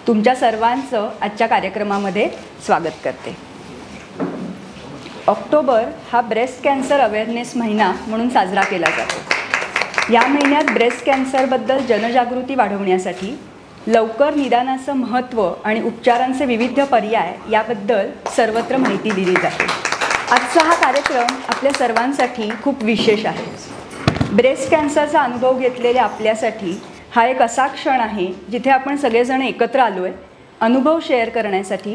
तुमच्या सर्वांचं आजच्या कार्यक्रमामध्ये स्वागत करते. ऑक्टोबर हा ब्रेस्ट कॅन्सर अवेअरनेस महिना म्हणून साजरा केला जातो. या महिन्यात ब्रेस्ट कॅन्सरबद्दल जनजागृती वाढवण्यासाठी लवकर निदानाचं महत्त्व आणि उपचारांचे विविध पर्याय याबद्दल सर्वत्र माहिती दिली जाते. आजचा हा कार्यक्रम आपल्या सर्वांसाठी खूप विशेष आहे. ब्रेस्ट कॅन्सरचा अनुभव घेतलेल्या आपल्यासाठी हा एक असा क्षण आहे जिथे आपण सगळेजण एकत्र आलो आहे अनुभव शेअर करण्यासाठी,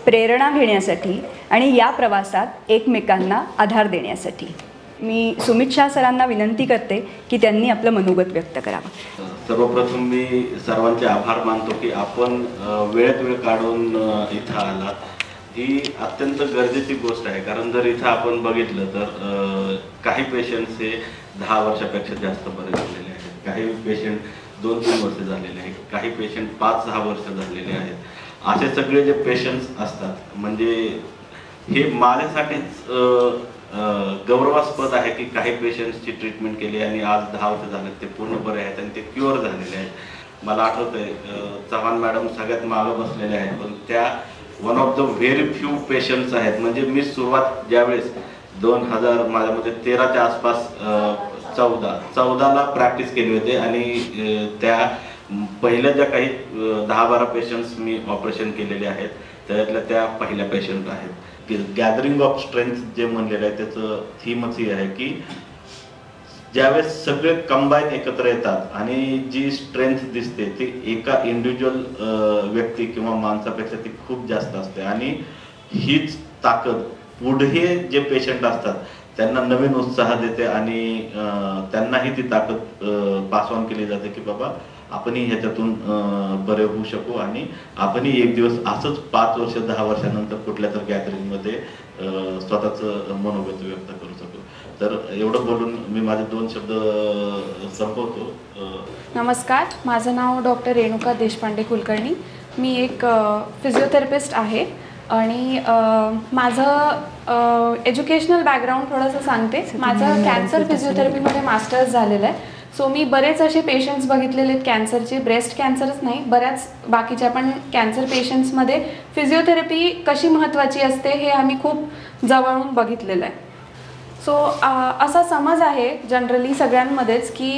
प्रेरणा घेण्यासाठी आणि या प्रवासात एकमेकांना आधार देण्यासाठी. मी सुमित शाह सरांना विनंती करते की त्यांनी आपलं मनोगत व्यक्त करावं. सर्वप्रथम मी सर्वांचे आभार मानतो की आपण वेळेत वेळ काढून इथं आलात. ही अत्यंत गरजेची गोष्ट आहे, कारण जर इथं आपण बघितलं तर काही पेशंट्स हे 10 वर्षापेक्षा जास्त बरे झालेले आहेत, काही पेशंट 2-3 वर्ष झालेले आहेत, काही पेशंट 5-6 वर्ष झालेले आहेत. असे सगळे जे पेशंट्स असतात म्हणजे हे माझ्यासाठीच गौरवास्पद आहे की काही पेशंट्सची ट्रीटमेंट केली आणि आज 10 वर्ष झाले ते पूर्ण बरे आहेत आणि ते क्युअर झालेले आहेत. मला आठवतंय चव्हाण मॅडम सगळ्यात मागं बसलेले आहेत, पण त्या one of the very few patients आहेत. म्हणजे मी सुरुवात ज्यावेळेस 2000 माझ्यामध्ये 13च्या आसपास 14ला प्रॅक्टिस केली होती आणि त्या पहिल्या ज्या काही 10-12 पेशंट्स मी ऑपरेशन केलेले आहेत त्यातल्या त्या पहिल्या पेशंट आहेत. गॅदरिंग ऑफ स्ट्रेंथ जे म्हणलेलं आहे त्याचं थीमच ही आहे की ज्यावेळेस सगळे कंबाईन एकत्र येतात आणि जी स्ट्रेंथ दिसते ती एका इंडिव्हिज्युअल व्यक्ती किंवा माणसापेक्षा ती खूप जास्त असते आणि हीच ताकद पुढे जे पेशंट असतात त्यांना नवीन उत्साह देते आणि त्यांनाही ती ताकद पास ऑन केली जाते की बाबा आपणही ह्याच्यातून बरे होऊ शकू आणि आपणही एक दिवस असंच 5 वर्ष 10 वर्षानंतर कुठल्या तर गॅदरिंगमध्ये स्वतःचं मनोगत व्यक्त करू शकू. तर एवढं बोलून मी माझे 2 शब्द संपवतो. नमस्कार, माझं नाव डॉक्टर रेणुका देशपांडे कुलकर्णी. मी एक फिजिओथेरपिस्ट आहे आणि माझं एज्युकेशनल बॅकग्राऊंड थोडंसं सांगते. माझं कॅन्सर फिजिओथेरपीमध्ये मास्टर्स झालेलं आहे. सो मी बरेच असे पेशंट्स बघितलेले आहेत कॅन्सरचे, ब्रेस्ट कॅन्सरच नाही बऱ्याच बाकीच्या पण कॅन्सर पेशंट्समध्ये फिजिओथेरपी कशी महत्त्वाची असते हे आम्ही खूप जवळून बघितलेलं आहे. सो असा समज आहे जनरली सगळ्यांमध्येच की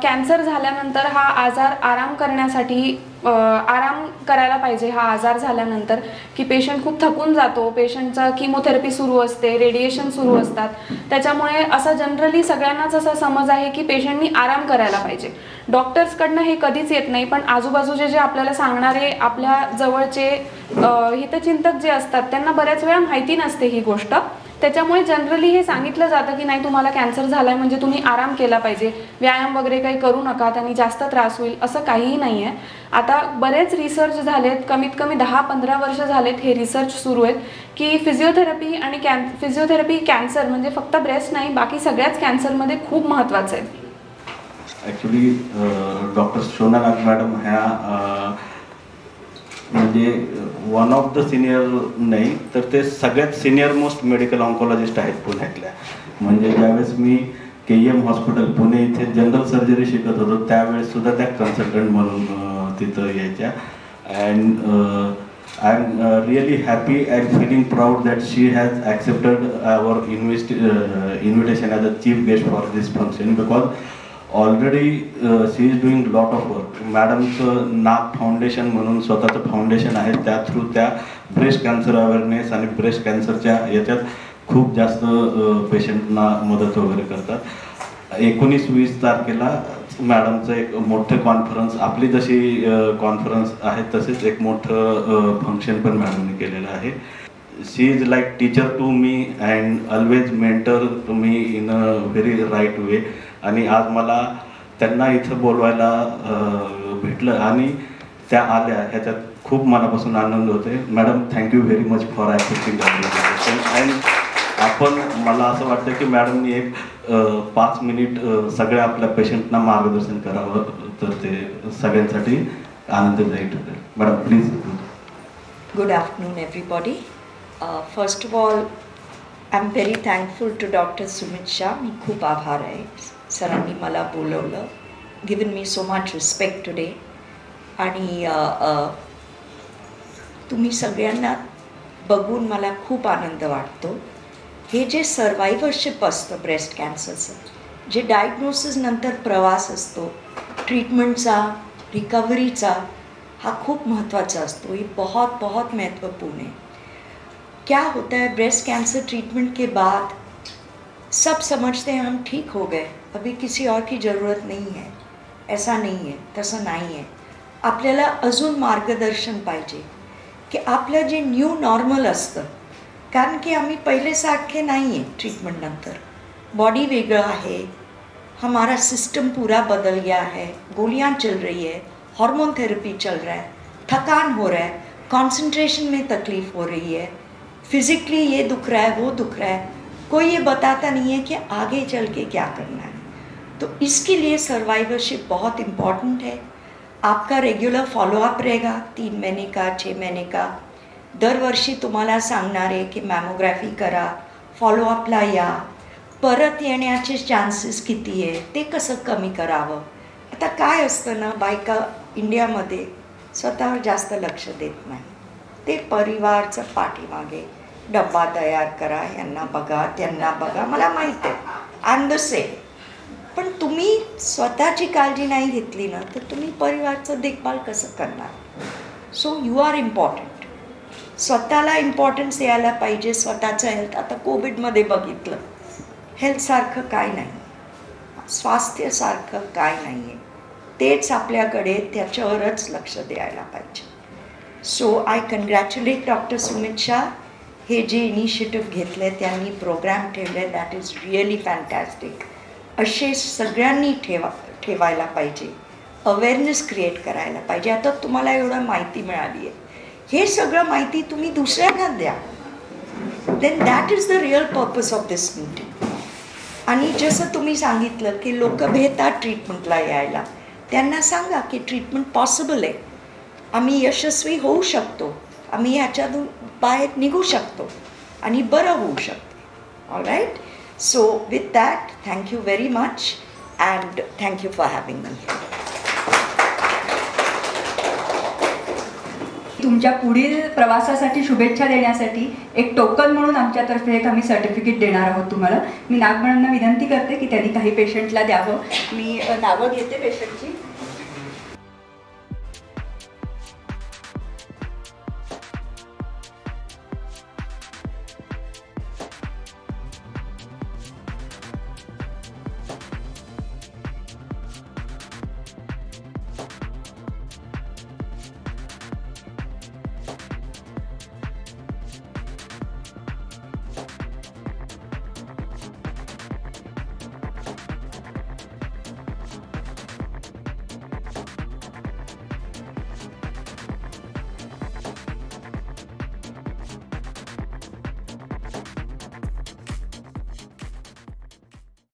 कॅन्सर झाल्यानंतर हा आजार आराम करण्यासाठी आराम करायला पाहिजे. हा आजार झाल्यानंतर की पेशंट खूप थकून जातो, पेशंटचं किमोथेरपी सुरू असते, रेडिएशन सुरू असतात, त्याच्यामुळे असा जनरली सगळ्यांनाच असा समज आहे की पेशंटनी आराम करायला पाहिजे. डॉक्टर्सकडनं हे कधीच येत नाही, पण आजूबाजूचे जे आपल्याला सांगणारे आपल्या जवळचे हितचिंतक जे असतात त्यांना बऱ्याच वेळा माहिती नसते ही गोष्ट. त्याच्यामुळे जनरली हे सांगितलं जातं की नाही तुम्हाला कॅन्सर झाला आहे म्हणजे तुम्ही आराम केला पाहिजे, व्यायाम वगैरे काही करू नका, त्यांनी जास्त त्रास होईल, असं काहीही नाही आहे. आता बरेच रिसर्च झालेत, कमीत कमी 10-15 वर्ष झालेत हे रिसर्च सुरू आहेत की फिजिओथेरपी आणि फिजिओथेरपी कॅन्सर म्हणजे फक्त ब्रेस्ट नाही बाकी सगळ्याच कॅन्सरमध्ये खूप महत्त्वाचं आहे. ॲक्च्युली डॉक्टर शोना नाग मॅडम ह्या म्हणजे वन ऑफ द सिनियर नाही तर ते सगळ्यात सिनियर मोस्ट मेडिकल ऑन्कॉलॉजिस्ट आहेत पुण्यातल्या. म्हणजे ज्यावेळेस मी KEM हॉस्पिटल पुणे इथे जनरल सर्जरी शिकत होतो त्यावेळेस सुद्धा त्या कन्सल्टंट म्हणून तिथं यायच्या. And I am really happy and feeling proud that she has accepted our invitation as a chief guest for this function because already she is doing lot of work. मॅडमचं Nag foundation म्हणून स्वतःचं foundation आहे, त्या through त्या breast cancer awareness आणि breast कॅन्सरच्या याच्यात खूप जास्त पेशंटना मदत वगैरे करतात. 19-20 तारखेला मॅडमचं एक मोठं कॉन्फरन्स, आपली जशी कॉन्फरन्स आहे तसेच एक मोठं फंक्शन पण मॅडमने केलेलं आहे. She is like teacher to me and always mentor to me in a very right way. आणि आज मला त्यांना इथं बोलवायला भेटलं आणि त्या आल्या ह्याच्यात खूप मनापासून आनंद होते. Madam thank you very much for accepting and आपण मला असं वाटतं की मॅडमनी एक 5 मिनिट सगळ्या आपल्या पेशंटना मार्गदर्शन करावं तर ते सगळ्यांसाठी आनंददायी ठरेल. Madam please. Good afternoon everybody. First of all I am very thankful to doctor Sumit Shah. मी खूप आभार आहे सरांनी मला बोलवलं, given me so much respect today. आणि तुम्ही सगळ्यांना बघून मला खूप आनंद वाटतो. हे जे सर्वायव्हरशिप असतं ब्रेस्ट कॅन्सरचं, जे डायग्नोसिस नंतर प्रवास असतो, ट्रीटमेंटचा, रिकवरीचा, हा खूप महत्त्वाचा असतो. ये बहुत बहुत महत्वपूर्ण है. क्या होता है ब्रेस्ट कैंसर ट्रीटमेंट के बाद सब समझते हैं हम ठीक हो गए, अभी किसी और की ज़रूरत नहीं है. ऐसा नहीं आहे, तसं नाही आहे. आपल्याला अजून मार्गदर्शन पाहिजे की आपलं जे न्यू नॉर्मल असतं, कारण की आम्ही पहिलेसारखे नाही आहे. ट्रीटमेंट नंतर बॉडी वेगळं आहे, हमारा सिस्टम पूरा बदल गया है, गोलियां चल रही है, हार्मोन थेरेपी चल रहा है, थकान हो रहा है, कंसंट्रेशन में तकलीफ़ हो रही है, फिज़िकली ये दुख रहा है, वो दुख रहा है. कोई ये बताता नहीं है कि आगे चल के क्या करना है. तो इसके लिए सर्वाइवरशिप बहुत इम्पॉर्टेंट है. आपका रेग्युलर फॉलोअप रहेगा 3 महीने का, 6 महीने का. दरवर्षी तुम्हाला सांगणार आहे की मॅमोग्राफी करा, फॉलोअपला या. परत येण्याचे चान्सेस किती आहे ते कसं कमी करावं. आता काय असतं ना, बायका इंडियामध्ये स्वतःवर जास्त लक्ष देत नाही. ते परिवारचं पाठीमागे डब्बा तयार करा, यांना बघा, त्यांना बघा. मला माहीत आहे, आय एम द सेम. पण तुम्ही स्वतःची काळजी नाही घेतली ना, तर तुम्ही परिवारचं देखभाल कसं करणार. So you are important. स्वतःला इम्पॉर्टन्स द्यायला पाहिजे. स्वतःचं हेल्थ, आता कोविडमध्ये बघितलं, हेल्थसारखं काय नाही, स्वास्थ्यासारखं काय नाही आहे. तेच आपल्याकडे, त्याच्यावरच लक्ष द्यायला पाहिजे. So I congratulate doctor Sumit Shah. हे जे इनिशिएटिव्ह घेतले, त्यांनी प्रोग्राम ठेवले, दॅट इज रिअली फॅन्टॅस्टिक. असे सगळ्यांनी ठेवायला पाहिजे. अवेअरनेस क्रिएट करायला पाहिजे. आता तुम्हाला एवढं माहिती मिळाली आहे, हे सगळं माहिती तुम्ही दुसऱ्यांना द्या. Then that is the real purpose of this meeting. आणि जसं तुम्ही सांगितलं की लोक भेटतात ट्रीटमेंटला यायला, त्यांना सांगा की ट्रीटमेंट पॉसिबल आहे, आम्ही यशस्वी होऊ शकतो, आम्ही ह्याच्यातून बाहेर निघू शकतो आणि बरं होऊ शकते. All right. So with that, thank you very much and thank you for having me here. तुमच्या पुढील प्रवासासाठी शुभेच्छा देण्यासाठी एक टोकन म्हणून आमच्यातर्फे एक आम्ही सर्टिफिकेट देणार आहोत तुम्हाला. मी नागमणांना विनंती करते की त्यांनी काही पेशंटला द्यावं. मी नावं घेते पेशंटची.